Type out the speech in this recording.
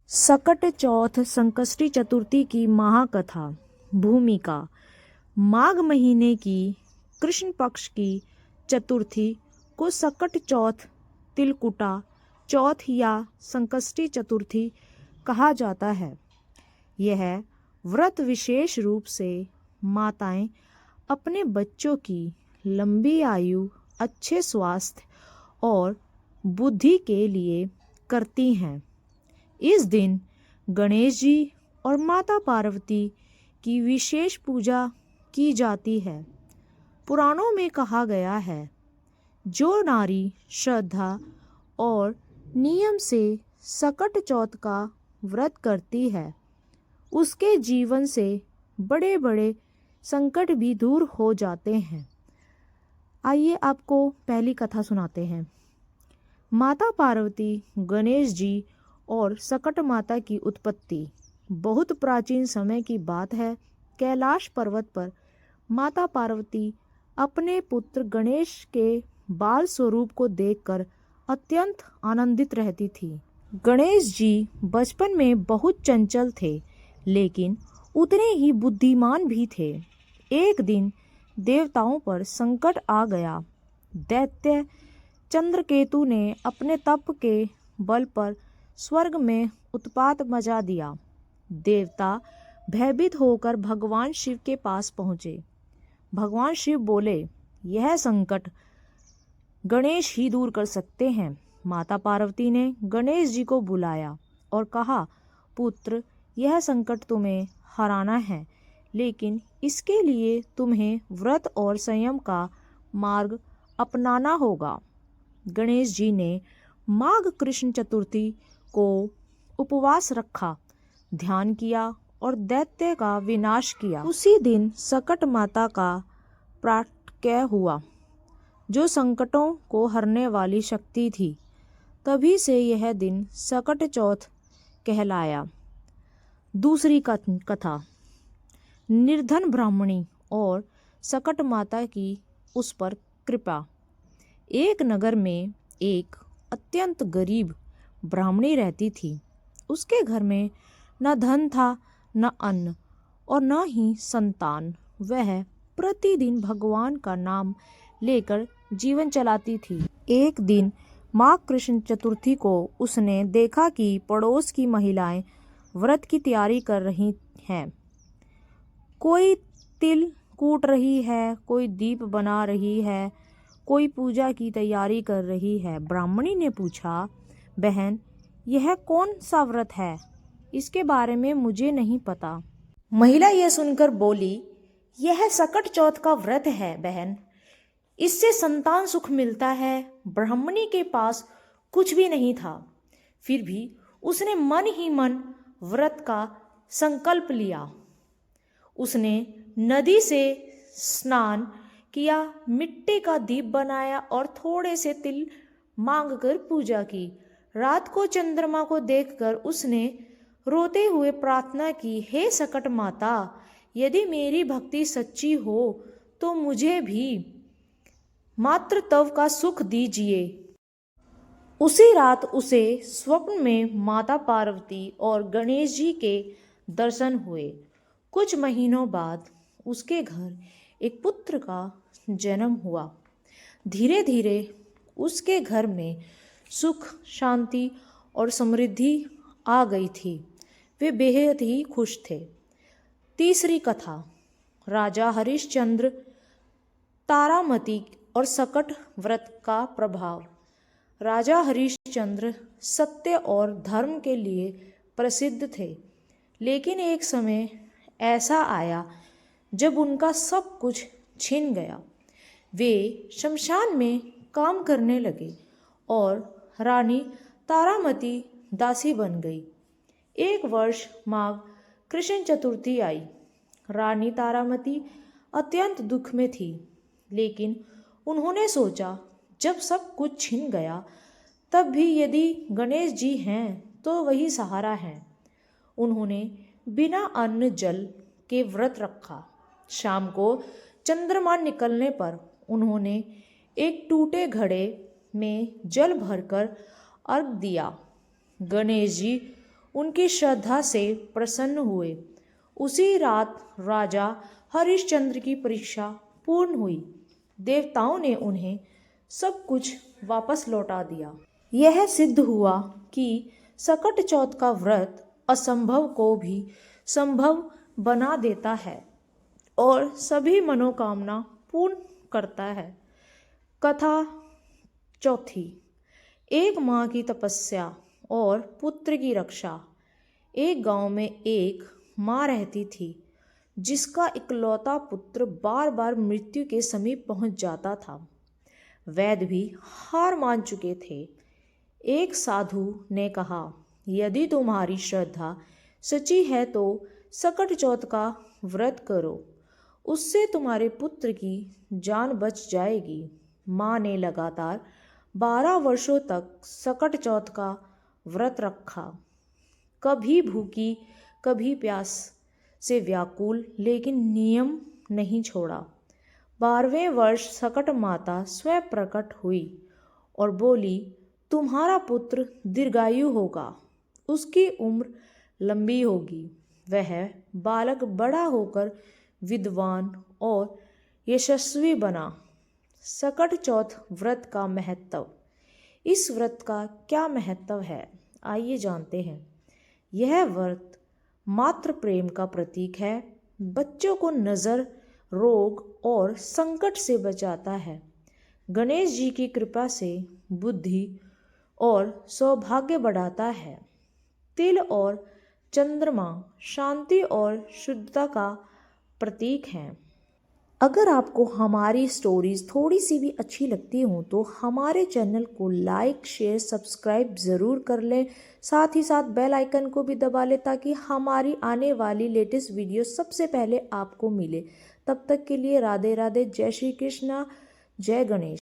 सकट चौथ संकष्टी चतुर्थी की महाकथा। भूमिका। माघ महीने की कृष्ण पक्ष की चतुर्थी को सकट चौथ, तिलकुटा चौथ या संकष्टी चतुर्थी कहा जाता है। यह व्रत विशेष रूप से माताएं अपने बच्चों की लंबी आयु, अच्छे स्वास्थ्य और बुद्धि के लिए करती हैं। इस दिन गणेश जी और माता पार्वती की विशेष पूजा की जाती है। पुराणों में कहा गया है, जो नारी श्रद्धा और नियम से सकट चौथ का व्रत करती है, उसके जीवन से बड़े बड़े संकट भी दूर हो जाते हैं। आइए आपको पहली कथा सुनाते हैं। माता पार्वती, गणेश जी और सकट माता की उत्पत्ति बहुत प्राचीन समय की बात है। कैलाश पर्वत पर माता पार्वती अपने पुत्र गणेश के बाल स्वरूप को देखकर अत्यंत आनंदित रहती थी। गणेश जी बचपन में बहुत चंचल थे, लेकिन उतने ही बुद्धिमान भी थे। एक दिन देवताओं पर संकट आ गया। दैत्य चंद्रकेतु ने अपने तप के बल पर स्वर्ग में उत्पात मचा दिया। देवता भयभीत होकर भगवान शिव के पास पहुँचे। भगवान शिव बोले, यह संकट गणेश ही दूर कर सकते हैं। माता पार्वती ने गणेश जी को बुलाया और कहा, पुत्र, यह संकट तुम्हें हराना है, लेकिन इसके लिए तुम्हें व्रत और संयम का मार्ग अपनाना होगा। गणेश जी ने माघ कृष्ण चतुर्थी को उपवास रखा, ध्यान किया और दैत्य का विनाश किया। उसी दिन सकट माता का प्राकट्य हुआ, जो संकटों को हरने वाली शक्ति थी। तभी से यह दिन सकट चौथ कहलाया। दूसरी कथा। निर्धन ब्राह्मणी और सकट माता की उस पर कृपा। एक नगर में एक अत्यंत गरीब ब्राह्मणी रहती थी। उसके घर में न धन था, न अन्न और न ही संतान। वह प्रतिदिन भगवान का नाम लेकर जीवन चलाती थी। एक दिन माघ कृष्ण चतुर्थी को उसने देखा कि पड़ोस की महिलाएं व्रत की तैयारी कर रही हैं। कोई तिल कूट रही है, कोई दीप बना रही है, कोई पूजा की तैयारी कर रही है। ब्राह्मणी ने पूछा, बहन, यह कौन सा व्रत है? इसके बारे में मुझे नहीं पता। महिला यह सुनकर बोली, यह सकट चौथ का व्रत है बहन, इससे संतान सुख मिलता है। ब्राह्मणी के पास कुछ भी नहीं था, फिर भी उसने मन ही मन व्रत का संकल्प लिया। उसने नदी से स्नान किया, मिट्टी का दीप बनाया और थोड़े से तिल मांगकर पूजा की। रात को चंद्रमा को देखकर उसने रोते हुए प्रार्थना की, हे सकट माता, यदि मेरी भक्ति सच्ची हो तो मुझे भी मात्र तव का सुख दीजिए। उसी रात उसे स्वप्न में माता पार्वती और गणेश जी के दर्शन हुए। कुछ महीनों बाद उसके घर एक पुत्र का जन्म हुआ। धीरे धीरे उसके घर में सुख, शांति और समृद्धि आ गई थी। वे बेहद ही खुश थे। तीसरी कथा। राजा हरिश्चंद्र, तारामती और सकट व्रत का प्रभाव। राजा हरिश्चंद्र सत्य और धर्म के लिए प्रसिद्ध थे, लेकिन एक समय ऐसा आया जब उनका सब कुछ छिन गया। वे शमशान में काम करने लगे और रानी तारामती दासी बन गई। एक वर्ष माघ कृष्ण चतुर्थी आई। रानी तारामती अत्यंत दुख में थी, लेकिन उन्होंने सोचा, जब सब कुछ छिन गया, तब भी यदि गणेश जी हैं तो वही सहारा है। उन्होंने बिना अन्न जल के व्रत रखा। शाम को चंद्रमा निकलने पर उन्होंने एक टूटे घड़े में जल भरकर अर्घ दिया। गणेश जी उनकी श्रद्धा से प्रसन्न हुए। उसी रात राजा हरिश्चंद्र की परीक्षा पूर्ण हुई। देवताओं ने उन्हें सब कुछ वापस लौटा दिया। यह सिद्ध हुआ कि सकट चौथ का व्रत असंभव को भी संभव बना देता है और सभी मनोकामना पूर्ण करता है। कथा चौथी। एक माँ की तपस्या और पुत्र की रक्षा। एक गांव में एक माँ रहती थी जिसका इकलौता पुत्र बार बार मृत्यु के समीप पहुंच जाता था। वैद्य भी हार मान चुके थे। एक साधु ने कहा, यदि तुम्हारी श्रद्धा सच्ची है तो सकट चौथ का व्रत करो, उससे तुम्हारे पुत्र की जान बच जाएगी। माँ ने लगातार 12 वर्षों तक सकट चौथ का व्रत रखा, कभी भूखी कभी प्यास से व्याकुल, लेकिन नियम नहीं छोड़ा। 12वें वर्ष सकट माता स्वयं प्रकट हुई और बोली, तुम्हारा पुत्र दीर्घायु होगा, उसकी उम्र लंबी होगी। वह बालक बड़ा होकर विद्वान और यशस्वी बना। सकट चौथ व्रत का महत्व। इस व्रत का क्या महत्व है, आइए जानते हैं। यह व्रत मातृ प्रेम का प्रतीक है। बच्चों को नज़र, रोग और संकट से बचाता है। गणेश जी की कृपा से बुद्धि और सौभाग्य बढ़ाता है। तिल और चंद्रमा शांति और शुद्धता का प्रतीक हैं। अगर आपको हमारी स्टोरीज थोड़ी सी भी अच्छी लगती हो तो हमारे चैनल को लाइक, शेयर, सब्सक्राइब ज़रूर कर लें। साथ ही साथ बेल आइकन को भी दबा लें ताकि हमारी आने वाली लेटेस्ट वीडियो सबसे पहले आपको मिले। तब तक के लिए राधे राधे, जय श्री कृष्णा, जय गणेश।